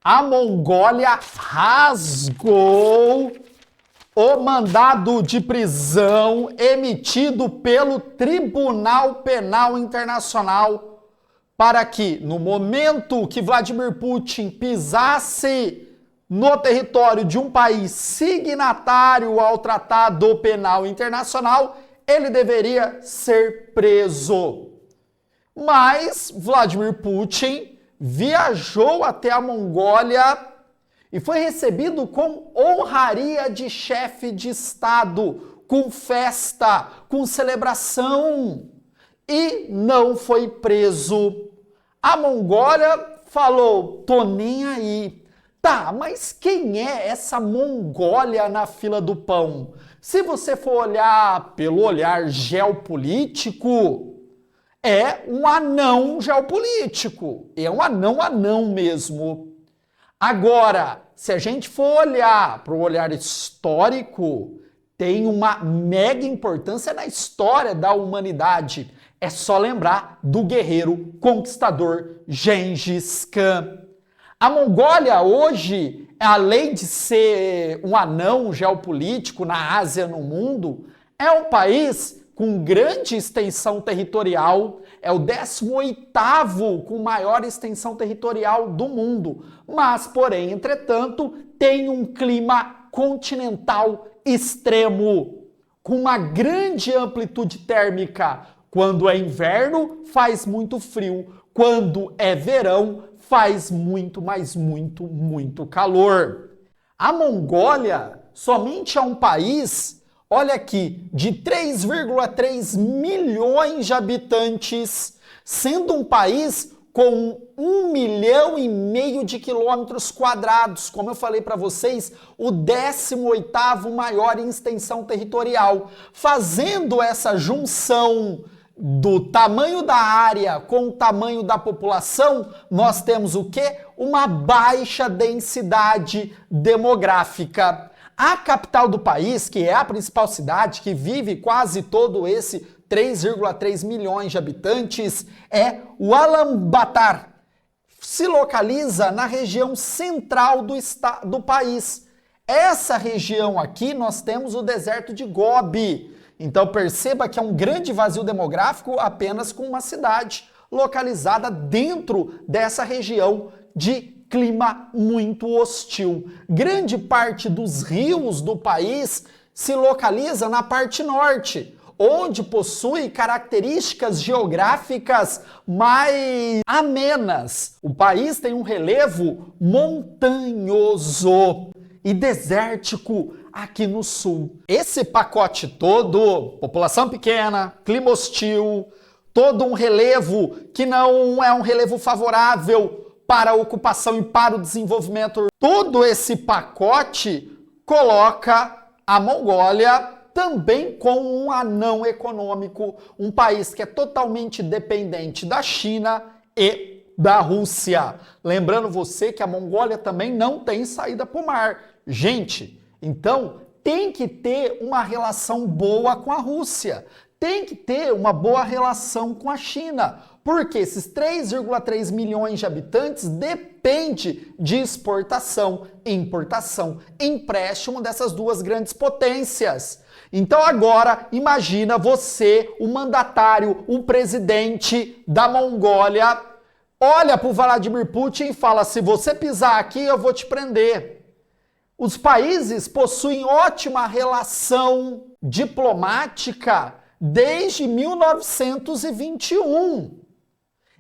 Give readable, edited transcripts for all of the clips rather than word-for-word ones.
A Mongólia rasgou o mandado de prisão emitido pelo Tribunal Penal Internacional para que, no momento que Vladimir Putin pisasse no território de um país signatário ao Tratado Penal Internacional, ele deveria ser preso. Mas Vladimir Putin viajou até a Mongólia e foi recebido com honraria de chefe de Estado, com festa, com celebração, e não foi preso. A Mongólia falou, tô nem aí. Tá, mas quem é essa Mongólia na fila do pão? Se você for olhar pelo olhar geopolítico, é um anão geopolítico. É um anão mesmo. Agora, se a gente for olhar para o olhar histórico, tem uma mega importância na história da humanidade. É só lembrar do guerreiro conquistador Gengis Khan. A Mongólia hoje, além de ser um anão geopolítico na Ásia, no mundo, é um país com grande extensão territorial, é o 18º com maior extensão territorial do mundo, mas, porém, entretanto, tem um clima continental extremo, com uma grande amplitude térmica. Quando é inverno, faz muito frio, quando é verão, faz muito, mas muito calor. A Mongólia somente é um país, olha aqui, de 3,3 milhões de habitantes, sendo um país com 1,5 milhão de quilômetros quadrados, como eu falei para vocês, o 18º maior em extensão territorial, fazendo essa junção do tamanho da área com o tamanho da população, nós temos o quê? Uma baixa densidade demográfica. A capital do país, que é a principal cidade, que vive quase todo esse 3,3 milhões de habitantes, é Ulaanbaatar. Se localiza na região central do país. Essa região aqui nós temos o deserto de Gobi. Então perceba que é um grande vazio demográfico apenas com uma cidade localizada dentro dessa região de clima muito hostil. Grande parte dos rios do país se localiza na parte norte, onde possui características geográficas mais amenas. O país tem um relevo montanhoso e desértico aqui no sul. Esse pacote todo, população pequena, clima hostil, todo um relevo que não é um relevo favorável para a ocupação e para o desenvolvimento, todo esse pacote coloca a Mongólia também como um anão econômico, um país que é totalmente dependente da China e da Rússia. Lembrando você que a Mongólia também não tem saída para o mar. Gente, então tem que ter uma relação boa com a Rússia, tem que ter uma boa relação com a China, porque esses 3,3 milhões de habitantes dependem de exportação, importação, empréstimo dessas duas grandes potências. Então agora, imagina você, o mandatário, o presidente da Mongólia, olha para o Vladimir Putin e fala, se você pisar aqui eu vou te prender. Os países possuem ótima relação diplomática desde 1921.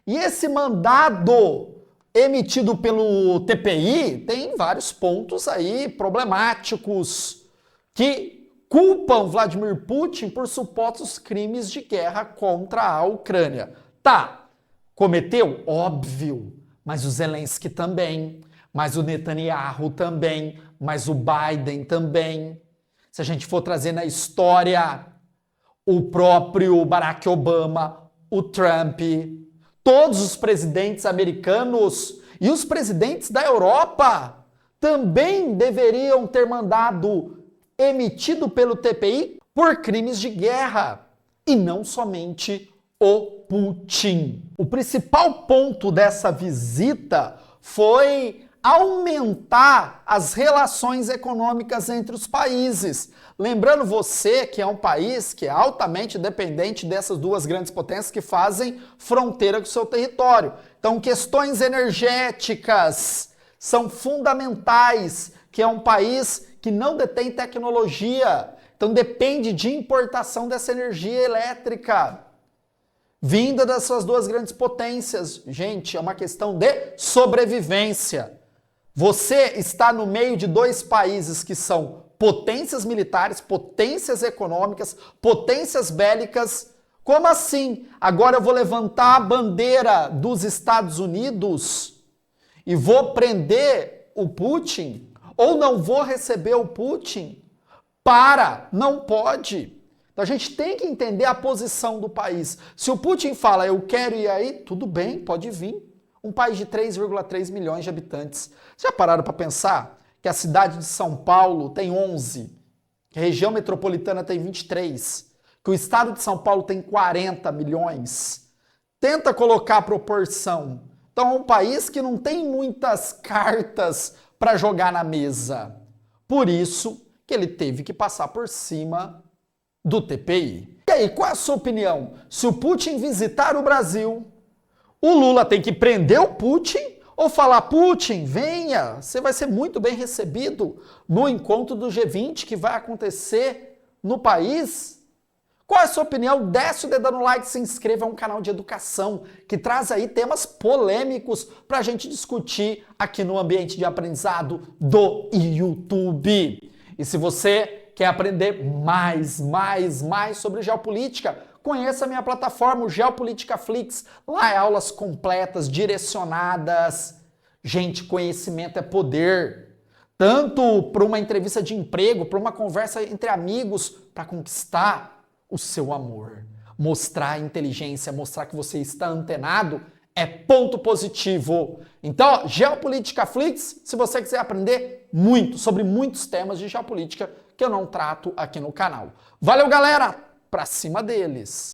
E esse mandado emitido pelo TPI tem vários pontos aí problemáticos que culpam Vladimir Putin por supostos crimes de guerra contra a Ucrânia. Tá, cometeu? Óbvio, mas o Zelensky também, mas o Netanyahu também, mas o Biden também. Se a gente for trazer na história, o próprio Barack Obama, o Trump, todos os presidentes americanos e os presidentes da Europa também deveriam ter mandado emitido pelo TPI por crimes de guerra, e não somente o Putin. O principal ponto dessa visita foi aumentar as relações econômicas entre os países. Lembrando você que é um país que é altamente dependente dessas duas grandes potências que fazem fronteira com o seu território. Então, questões energéticas são fundamentais, que é um país que não detém tecnologia, então depende de importação dessa energia elétrica vinda das suas duas grandes potências. Gente, é uma questão de sobrevivência. Você está no meio de dois países que são potências militares, potências econômicas, potências bélicas. Como assim? Agora eu vou levantar a bandeira dos Estados Unidos e vou prender o Putin? Ou não vou receber o Putin? Não pode. Então a gente tem que entender a posição do país. Se o Putin fala, eu quero ir aí, tudo bem, pode vir. Um país de 3,3 milhões de habitantes. Já pararam para pensar que a cidade de São Paulo tem 11, que a região metropolitana tem 23, que o estado de São Paulo tem 40 milhões? Tenta colocar a proporção. Então é um país que não tem muitas cartas para jogar na mesa. Por isso que ele teve que passar por cima do TPI. E aí, qual é a sua opinião? Se o Putin visitar o Brasil, o Lula tem que prender o Putin ou falar, Putin, venha, você vai ser muito bem recebido no encontro do G20 que vai acontecer no país? Qual é a sua opinião? Desce o dedo no like, se inscreva, é um canal de educação que traz aí temas polêmicos para a gente discutir aqui no ambiente de aprendizado do YouTube. E se você quer aprender mais sobre geopolítica, conheça a minha plataforma, o Geopolítica Flix. Lá é aulas completas, direcionadas. Gente, conhecimento é poder. Tanto para uma entrevista de emprego, para uma conversa entre amigos, para conquistar o seu amor. Mostrar a inteligência, mostrar que você está antenado, é ponto positivo. Então, Geopolítica Flix, se você quiser aprender muito sobre muitos temas de geopolítica que eu não trato aqui no canal. Valeu, galera! Pra cima deles!